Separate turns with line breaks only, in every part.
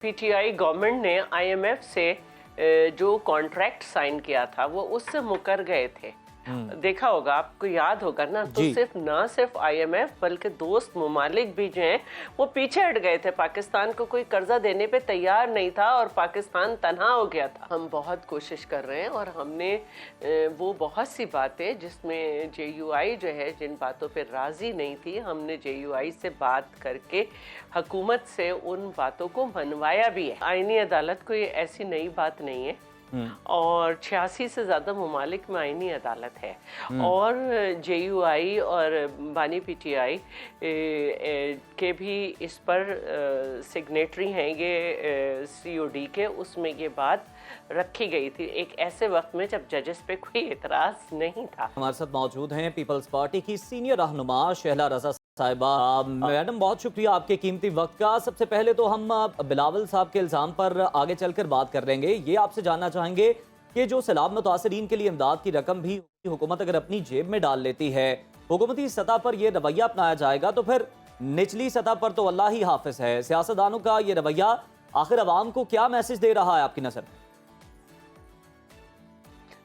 P T I government ने IMF से जो कॉन्ट्रैक्ट साइन किया था वो उससे मुकर गए थे। देखा होगा, आपको याद होगा ना, तो सिर्फ ना सिर्फ IMF बल्कि दोस्त ममालिक भी जो हैं वो पीछे हट गए थे। पाकिस्तान को कोई कर्जा देने पे तैयार नहीं था और पाकिस्तान तन्हा हो गया था। हम बहुत कोशिश कर रहे हैं और हमने वो बहुत सी बातें जिसमें JUI जो है जिन बातों पे राजी नहीं थी, हमने JUI से बात करके हुकूमत से उन बातों को मनवाया भी है। आईनी अदालत कोई ऐसी नई बात नहीं है और 86 से ज़्यादा ममालिक में आईनी अदालत है और JUI और बानी PTI के भी इस पर सिग्नेटरी हैं ये COD के। उसमें ये बात रखी गई थी एक ऐसे वक्त में जब जजेस पे कोई इतराज नहीं था।
हमारे साथ मौजूद हैं पीपल्स पार्टी की सीनियर रहनुमा शहला रजा साहिबा। मैडम, बहुत शुक्रिया आपके कीमती वक्त का। सबसे पहले तो हम बिलावल साहब के इल्ज़ाम पर आगे चलकर बात कर लेंगे। ये आपसे जानना चाहेंगे कि जो सैलाब मुतासरीन के लिए इमदाद की रकम भी हुकूमत अगर अपनी जेब में डाल लेती है, हुकूमती सतह पर यह रवैया अपनाया जाएगा तो फिर निचली सतह पर तो अल्लाह ही हाफिज है। सियासतदानों का ये रवैया आखिर अवाम को क्या मैसेज दे रहा है आपकी नज़र?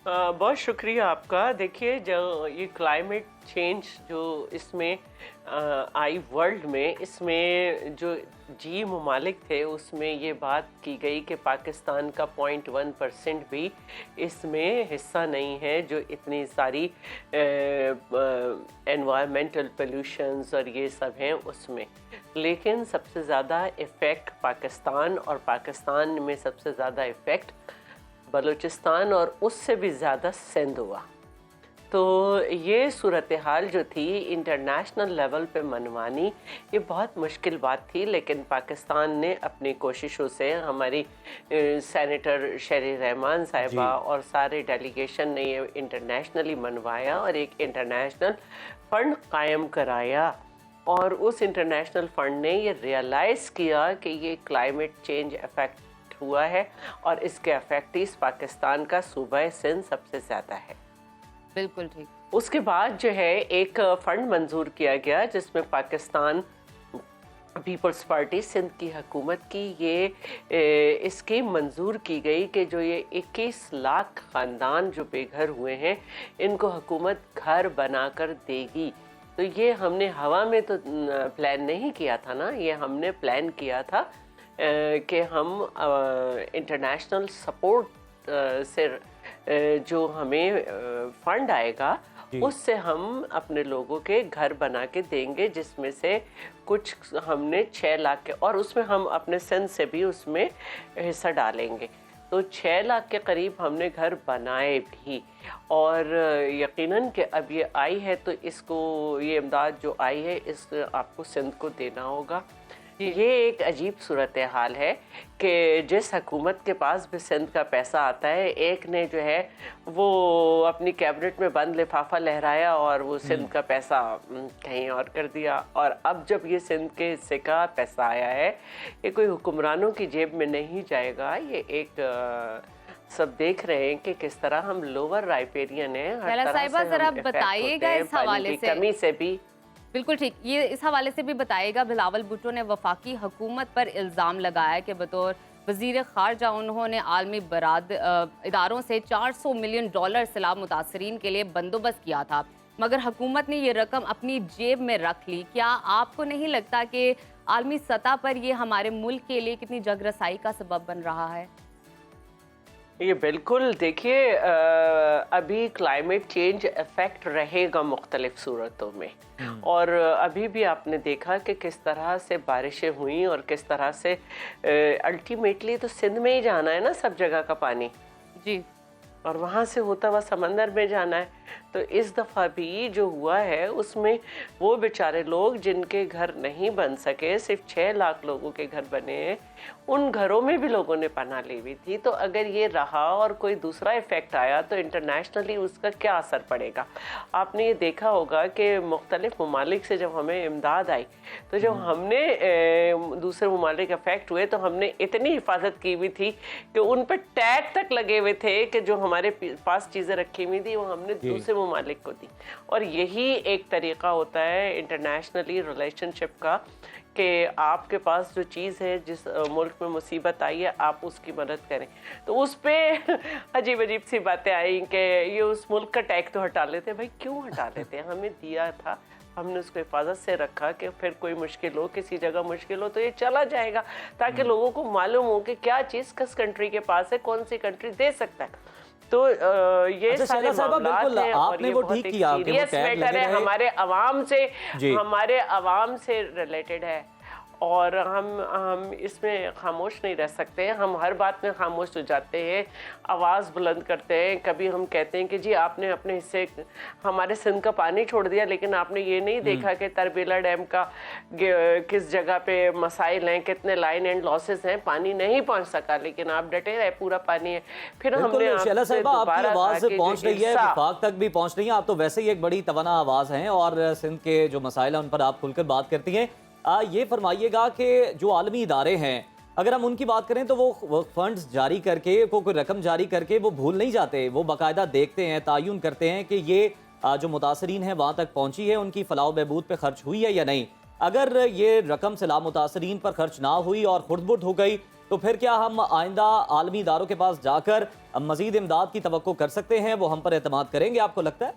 बहुत शुक्रिया आपका। देखिए, जो ये क्लाइमेट चेंज जो इसमें आई वर्ल्ड में, इसमें जो जी ममालिक थे उसमें ये बात की गई कि पाकिस्तान का 0.1% भी इसमें हिस्सा नहीं है, जो इतनी सारी एनवायरमेंटल पोल्यूशंस और ये सब हैं उसमें। लेकिन सबसे ज़्यादा इफ़ेक्ट पाकिस्तान और पाकिस्तान में सबसे ज़्यादा इफ़ेक्ट बलूचिस्तान और उससे भी ज़्यादा सिंध हुआ। तो ये सूरत हाल जो थी इंटरनेशनल लेवल पे मनवानी ये बहुत मुश्किल बात थी, लेकिन पाकिस्तान ने अपनी कोशिशों से, हमारी सेनेटर शहरी रहमान साहिबा और सारे डेलीगेशन ने ये इंटरनेशनली मनवाया और एक इंटरनेशनल फ़ंड कायम कराया। और उस इंटरनेशनल फ़ंड ने ये रियलाइज़ किया कि ये क्लाइमेट चेंज इफ़ेक्ट हुआ है और इसके अफेक्टिस पाकिस्तान का सूबा सिंध सबसे ज़्यादा है।
बिल्कुल ठीक।
उसके बाद जो है एक फ़ंड मंजूर किया गया जिसमें पाकिस्तान पीपल्स पार्टी सिंध की हुकूमत की ये स्कीम मंजूर की गई कि जो ये 21 लाख ख़ानदान जो बेघर हुए हैं इनको हुकूमत घर बनाकर देगी। तो ये हमने हवा में तो प्लान नहीं किया था ना, ये हमने प्लान किया था कि हम इंटरनेशनल सपोर्ट से जो हमें फ़ंड आएगा उससे हम अपने लोगों के घर बना के देंगे, जिसमें से कुछ हमने 6 लाख के, और उसमें हम अपने सिंध से भी उसमें हिस्सा डालेंगे। तो 6 लाख के करीब हमने घर बनाए भी। और यकीनन कि अब ये आई है तो इसको, ये इमदाद जो आई है इस आपको सिंध को देना होगा। ये एक अजीब सूरत हाल है कि जिस हुकूमत के पास भी सिंध का पैसा आता है, एक ने जो है वो अपनी कैबिनेट में बंद लिफाफा लहराया और वो सिंध का पैसा कहीं और कर दिया। और अब जब ये सिंध के हिस्से का पैसा आया है, ये कोई हुक्मरानों की जेब में नहीं जाएगा। ये एक सब देख रहे हैं कि किस तरह हम लोअर राइपेरियन है, हर तरह से
जरा बताइएगा इस हवाले से।
कमी से भी
बिल्कुल ठीक, ये इस हवाले से भी बताइएगा। बिलावल भुट्टो ने वफाकी हुकूमत पर इल्ज़ाम लगाया कि बतौर वज़ीर ख़ारजा उन्होंने आलमी इदारों से $400 मिलियन सैलाब मुतासरीन के लिए बंदोबस्त किया था, मगर हुकूमत ने ये रकम अपनी जेब में रख ली। क्या आपको नहीं लगता कि आलमी सतह पर ये हमारे मुल्क के लिए कितनी जगरसाई का सबब बन रहा है?
ये बिल्कुल, देखिए अभी क्लाइमेट चेंज इफ़ेक्ट रहेगा मुख्तलिफ सूरतों में, और अभी भी आपने देखा कि किस तरह से बारिशें हुई और किस तरह से अल्टीमेटली तो सिंध में ही जाना है ना सब जगह का पानी
जी,
और वहाँ से होता हुआ समंदर में जाना है। तो इस दफ़ा भी जो हुआ है उसमें वो बेचारे लोग जिनके घर नहीं बन सके, सिर्फ 6 लाख लोगों के घर बने हैं, उन घरों में भी लोगों ने पनाह ली हुई थी। तो अगर ये रहा और कोई दूसरा इफ़ेक्ट आया तो इंटरनेशनली उसका क्या असर पड़ेगा? आपने ये देखा होगा कि मुख्तलिफ ममालिक से जब हमें इमदाद आई तो जब हमने दूसरे ममालिक अफेक्ट हुए तो हमने इतनी हिफाजत की हुई थी कि उन पर टैग तक लगे हुए थे कि जो हमारे पास चीज़ें रखी हुई थी वो हमने दूसरे ममालिक को दी। और यही एक तरीका होता है इंटरनेशनली रिलेशनशिप का کہ آپ کے پاس جو چیز ہے جس ملک میں مصیبت آئی ہے آپ اس کی مدد کریں. تو اس پہ عجیب عجیب سی باتیں آئیں کہ یہ اس ملک کا ٹیکس تو ہٹا لیتے. بھائی کیوں ہٹا لیتے ہیں؟ ہمیں دیا تھا, ہم نے اس کو حفاظت سے رکھا کہ پھر کوئی مشکل ہو, کسی جگہ مشکل ہو تو یہ چلا جائے گا, تاکہ لوگوں کو معلوم ہو کہ کیا چیز کس کنٹری کے پاس ہے, کون سی کنٹری دے سکتا ہے. تو یہ سارے معاملات ہیں اور یہ بہت ایک سیریس میٹر ہے, ہمارے عوام سے ریلیٹڈ ہے, اور ہم اس میں خاموش نہیں رہ سکتے. ہم ہر بات میں خاموش ہو جاتے ہیں, آواز بلند کرتے ہیں. کبھی ہم کہتے ہیں کہ جی آپ نے اپنے حصے ہمارے سندھ کا پانی چھوڑ دیا, لیکن آپ نے یہ نہیں دیکھا کہ تربیلا ڈیم کا کس جگہ پہ مسائل ہیں, کتنے لائن اینڈ لاسز ہیں, پانی نہیں پہنچ سکا, لیکن آپ ڈٹے رہے پورا پانی ہے. پھر ہم نے
شیلا صاحبہ آپ کی آواز پہنچ رہی ہے, وفاق تک بھی پہنچ رہی ہے. آپ تو ویسے ہی ایک بڑی توانا آواز ہیں اور سندھ کے جو مسائل ہیں ان پر آپ کھل کر بات کرتی ہیں. یہ فرمائیے گا کہ جو عالمی ادارے ہیں اگر ہم ان کی بات کریں تو وہ فنڈز جاری کر کے, کوئی رقم جاری کر کے وہ بھول نہیں جاتے, وہ باقاعدہ دیکھتے ہیں, تعین کرتے ہیں کہ یہ جو متاثرین ہیں وہاں تک پہنچی ہے, ان کی فلاح و بہبود پہ خرچ ہوئی ہے یا نہیں. اگر یہ رقم سیلاب متاثرین پر خرچ نہ ہوئی اور خرد برد ہو گئی تو پھر کیا ہم آئندہ عالمی اداروں کے پاس جا کر مزید امداد کی توقع کر سکتے ہیں؟ وہ ہم پر اعتماد کریں گے, آپ کو لگتا ہے؟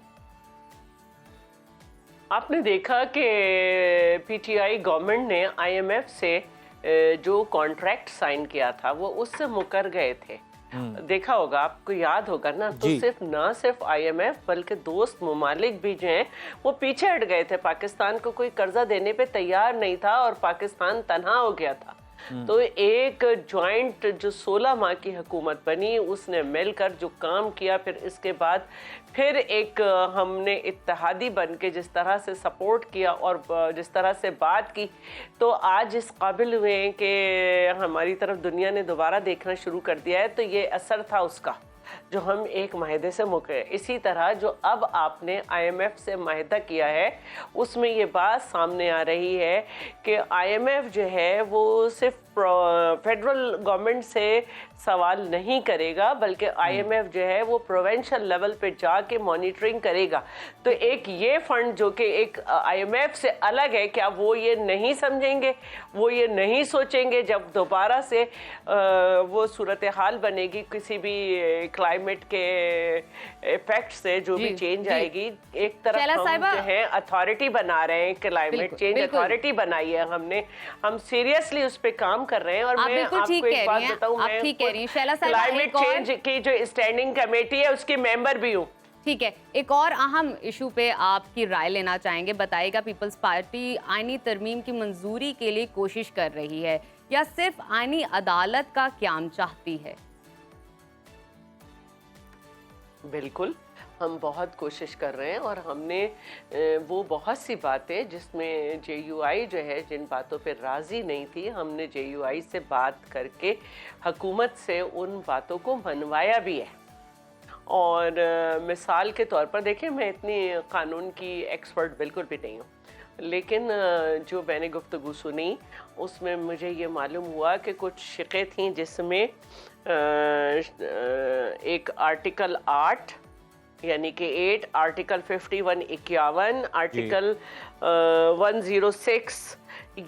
آپ نے دیکھا کہ پی ٹی آئی گورنمنٹ نے آئی ایم ایف سے جو کانٹریکٹ سائن کیا تھا وہ اس سے مکر گئے تھے. دیکھا ہوگا, آپ کو یاد ہوگا نا, تو نہ صرف آئی ایم ایف بلکہ دوست ممالک بھی جو ہیں وہ پیچھے ہٹ گئے تھے. پاکستان کو کوئی قرضہ دینے پہ تیار نہیں تھا اور پاکستان تنہا ہو گیا تھا. تو ایک جوائنٹ جو 16 ماہ کی حکومت بنی, اس نے مل کر جو کام کیا, پھر اس کے بعد پھر ایک ہم نے اتحادی بن کے جس طرح سے سپورٹ کیا اور جس طرح سے بات کی, تو آج اس قابل ہوئے ہیں کہ ہماری طرف دنیا نے دوبارہ دیکھنا شروع کر دیا ہے. تو یہ اثر تھا اس کا جو ہم ایک معاہدے سے مکرے. اسی طرح جو اب آپ نے آئی ایم ایف سے معاہدہ کیا ہے اس میں یہ بات سامنے آ رہی ہے کہ آئی ایم ایف جو ہے وہ صرف فیڈرل گورنمنٹ سے سوال نہیں کرے گا, بلکہ آئی ایم ایف جو ہے وہ پروونشل لیول پہ جا کے مانیٹرنگ کرے گا. تو ایک یہ فنڈ جو کہ ایک آئی ایم ایف سے الگ ہے, کیا وہ یہ نہیں سمجھیں گے, وہ یہ نہیں سوچیں گے جب دوبارہ سے وہ صورتحال بنے گی کسی بھی کلائمیٹ کے ایفیکٹ سے, جو بھی چینج آئے گی. ایک طرف ہم جو ہے اتھارٹی بنا رہے ہیں, کلائمیٹ چینج اتھارٹی بنائی ہے ہم نے, ہم سیریسلی اس پہ کام کر رہے ہیں. اور میں آپ کو ایک بات بتاؤں, میں کلائمیٹ چینج کی جو اسٹینڈنگ کمیٹی ہے اس کی ممبر بھی ہوں.
ٹھیک ہے, ایک اور اہم ایشو پہ آپ کی رائے لینا چاہیں گے. بتائیے گا, پیپلز پارٹی آئینی ترمیم کی منظوری کے لیے کوشش کر رہی ہے یا صرف آئینی عدالت کا قیام چاہتی ہے؟
بالکل, ہم بہت کوشش کر رہے ہیں, اور ہم نے وہ بہت سی باتیں جس میں جے یو آئی جو ہے جن باتوں پہ راضی نہیں تھی, ہم نے جے یو آئی سے بات کر کے حکومت سے ان باتوں کو منوایا بھی ہے. اور مثال کے طور پر دیکھیں, میں اتنی قانون کی ایکسپرٹ بالکل بھی نہیں ہوں, لیکن جو میں نے گفتگو سنی اس میں مجھے یہ معلوم ہوا کہ کچھ شقیں تھیں جس میں ایک آرٹیکل 8 یعنی کہ 8, آرٹیکل 51 51, آرٹیکل 106,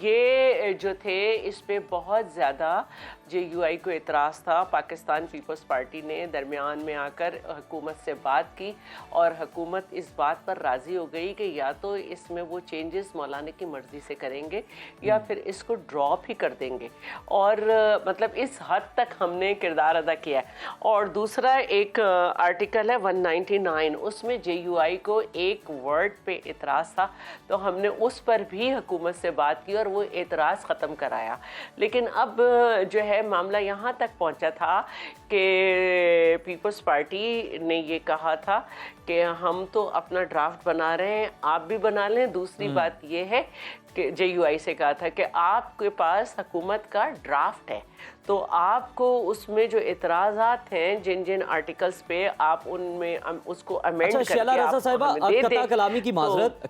یہ جو تھے اس پہ بہت زیادہ جے یو آئی کو اعتراض تھا. پاکستان پیپلز پارٹی نے درمیان میں آ کر حکومت سے بات کی, اور حکومت اس بات پر راضی ہو گئی کہ یا تو اس میں وہ چینجز مولانا کی مرضی سے کریں گے یا پھر اس کو ڈراپ ہی کر دیں گے. اور مطلب اس حد تک ہم نے کردار ادا کیا ہے. اور دوسرا ایک آرٹیکل ہے 199, اس میں جے یو آئی کو ایک ورڈ پہ اعتراض تھا, تو ہم نے اس پر بھی حکومت سے بات کی اور وہ اعتراض ختم کرایا. لیکن اب جو ہے معاملہ یہاں تک پہنچا تھا کہ پیپلز پارٹی نے یہ کہا تھا کہ ہم تو اپنا ڈرافٹ بنا رہے ہیں, آپ بھی بنا لیں. دوسری بات یہ ہے کہ جے یو آئی سے کہا تھا کہ آپ کے پاس حکومت کا ڈرافٹ ہے, تو آپ کو اس میں جو اعتراضات ہیں جن جن آرٹیکلز پہ آپ ان میں اس کو امینڈ کر کے
قطع کلامی کی معذرت,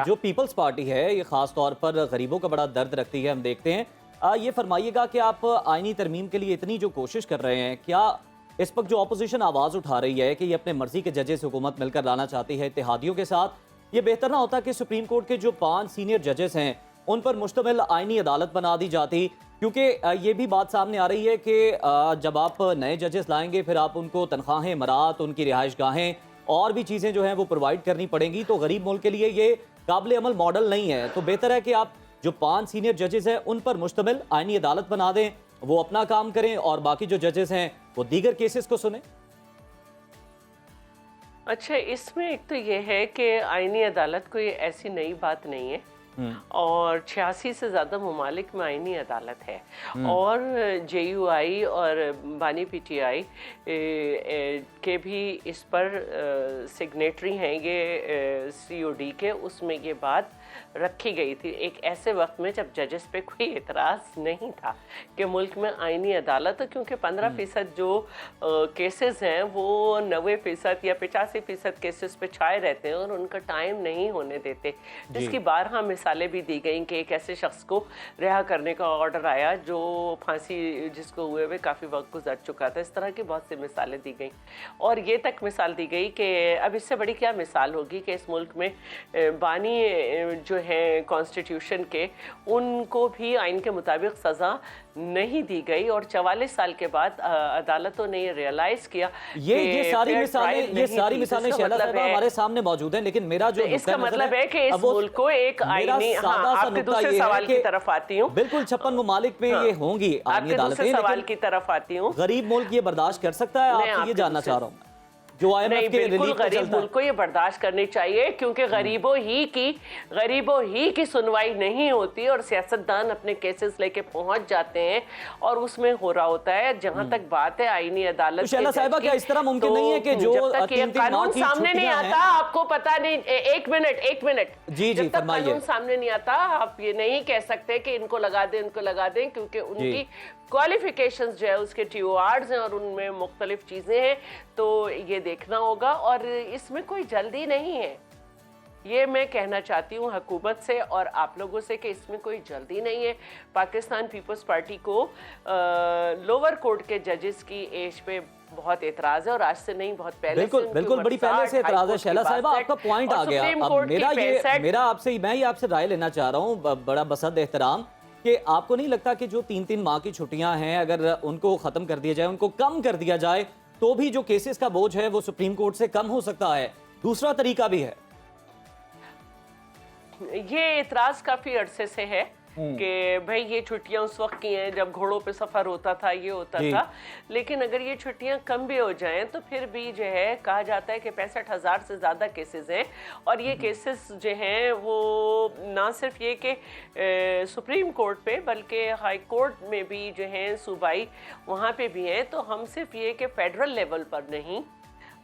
جو پیپلز پارٹی ہے یہ خاص طور پر غریبوں کا بڑا درد رکھتی ہے. ہم دیکھتے ہیں, یہ فرمائیے گا کہ آپ آئینی ترمیم کے لیے اتنی جو کوشش کر رہے ہیں, کیا اس وقت جو اپوزیشن آواز اٹھا رہی ہے کہ یہ اپنے مرضی کے ججز حکومت مل کر لانا چاہتی ہے اتحادیوں کے ساتھ, یہ بہتر نہ ہوتا کہ سپریم کورٹ کے جو 5 سینئر ججز ہیں उन पर मुश्तमिल आईनी अदालत बना दी जाती, क्योंकि ये भी बात सामने आ रही है कि जब आप नए जजेस लाएंगे फिर आप उनको तनख्वाहें, मरात, उनकी रिहाइश गाहें और भी चीज़ें जो हैं वो प्रोवाइड करनी पड़ेंगी, तो गरीब मुल्क के लिए ये काबिल अमल मॉडल नहीं है। तो बेहतर है कि आप जो 5 सीनियर जजेस हैं उन पर मुश्तमिल आईनी अदालत बना दें, वो अपना काम करें और बाकी जो जजेस हैं वो दीगर केसेस को सुने।
अच्छा, इसमें एक तो ये है कि आईनी अदालत कोई ऐसी नई बात नहीं है और 86 से ज़्यादा ममालिक में आईनी अदालत है और JUI और बानी PTI के भी इस पर सिग्नेटरी हैं ये COD के, उसमें ये बात रखी गई थी एक ऐसे वक्त में जब जजेस पे कोई एतराज़ नहीं था कि मुल्क में आईनी अदालत, क्योंकि 15% जो केसेस हैं वो 90% या 85% केसेस पे छाए रहते हैं और उनका टाइम नहीं होने देते, जिसकी बारहा मिसालें भी दी गई कि एक ऐसे शख्स को रिहा करने का ऑर्डर आया जो फांसी जिसको हुए हुए काफ़ी वक्त गुजर चुका था। इस तरह की बहुत सी मिसालें दी गई और ये तक मिसाल दी गई कि अब इससे बड़ी क्या मिसाल होगी कि इस मुल्क में बानी जो हैं कॉन्स्टिट्यूशन के, उनको भी आइन के मुताबिक सज़ा नहीं दी गई और 44 साल के बाद अदालतों ने ये रियलाइज किया
ये सारी मिसालें शहला साहिबा हमारे सामने मौजूद हैं, लेकिन मेरा जो
इसका मतलब है कि इस मुल्क को एक आईनी, आपके दूसरे सवाल की तरफ आती हूँ,
बिल्कुल 56 ममालिक में ये होंगी आईनी अदालतें,
सवाल की तरफ आती हूँ,
गरीब मुल्क ये बर्दाश्त कर सकता है? आपसे ये जानना चाह रहा हूँ जो IMF के
बिल्कुल गरीब मुल्क को ये बर्दाश्त करनी चाहिए, क्योंकि गरीबों ही की सुनवाई नहीं होती और सियासतदान अपने केसेस लेके पहुंच जाते हैं और उसमें हो रहा होता है। जहां तक बात है आईनी अदालत
शहला साहिबा, क्या इस तरह मुमकिन नहीं है कि जो
कानून सामने नहीं आता, आपको पता नहीं, एक मिनट
जी
जब तक कानून सामने नहीं आता आप ये नहीं कह सकते कि इनको लगा दें, क्योंकि उनकी क्वालिफिकेशंस जो है उसके TORs हैं और उनमें मुख्तलिफ चीज़ें हैं, तो ये देखना होगा और इसमें कोई जल्दी नहीं है। ये मैं कहना चाहती हूँ हुकूमत से और आप लोगों से कि इसमें कोई जल्दी नहीं है। पाकिस्तान पीपल्स पार्टी को लोअर कोर्ट के जजेस की एज पे बहुत एतराज़ है और आज से नहीं, बहुत पहले
बिल्कुल बड़ी पहले से एतराज़ है। शहला साहिबा, आपका पॉइंट आ गया। अब मैं आपसे राय लेना चाह रहा हूँ बड़ा बसद एहतराम, कि आपको नहीं लगता कि जो 3-3 माह की छुट्टियां हैं अगर उनको खत्म कर दिया जाए, उनको कम कर दिया जाए, तो भी जो केसेस का बोझ है वो सुप्रीम कोर्ट से कम हो सकता है? दूसरा तरीका भी है।
ये एतराज काफी अरसे से है कि भाई ये छुट्टियां उस वक्त की हैं जब घोड़ों पे सफर होता था, ये होता था, लेकिन अगर ये छुट्टियां कम भी हो जाएं तो फिर भी जो है कहा जाता है कि 65,000 से ज़्यादा केसेस हैं और ये केसेस जो हैं वो ना सिर्फ ये कि सुप्रीम कोर्ट पे बल्कि हाई कोर्ट में भी जो हैं सूबाई वहाँ पे भी हैं। तो हम सिर्फ ये कि फेडरल लेवल पर नहीं,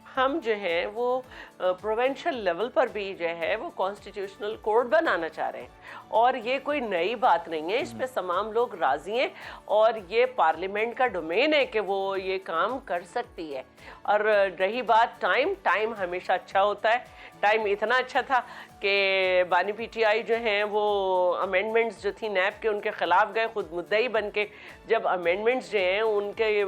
हम जो है वो प्रोविंशियल लेवल पर भी जो है वो कॉन्स्टिट्यूशनल कोर्ट बनाना चाह रहे हैं और ये कोई नई बात नहीं है, इस पे तमाम लोग राजी हैं और ये पार्लियामेंट का डोमेन है कि वो ये काम कर सकती है। और रही बात टाइम हमेशा अच्छा होता है। टाइम इतना अच्छा था कि बानी PTI जो हैं वो अमेंडमेंट्स जो थी नैब के उनके ख़िलाफ़ गए खुद मुद्दई बन के। जब अमेंडमेंट्स जो हैं उनके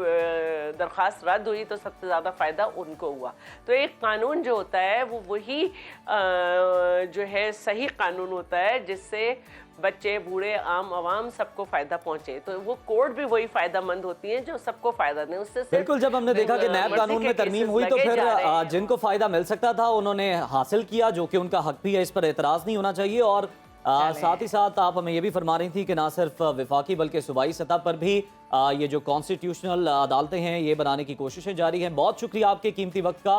दरख्वास्त रद्द हुई तो सबसे ज़्यादा फ़ायदा उनको हुआ। तो एक कानून जो होता है वो वही जो है सही कानून होता है जिससे बच्चे, बूढ़े, आम आवाम सबको फ़ायदा पहुंचे। तो वो कोर्ट भी वही फ़ायदामंद होती हैं जो सबको फ़ायदा दें। उससे
बिल्कुल, जब हमने देखा कि नैब कानून में तरमीम हुई तो फिर जिनको फ़ायदा मिल सकता था उन्होंने हासिल किया, जो कि उनका हक भी है, इस पर एतराज़ नहीं होना चाहिए। और साथ ही साथ आप हमें ये भी फरमा रही थी कि ना सिर्फ विफाकी बल्कि सूबाई सतह पर भी ये जो कॉन्स्टिट्यूशनल अदालतें हैं ये बनाने की कोशिशें जारी हैं। बहुत शुक्रिया आपके कीमती वक्त का।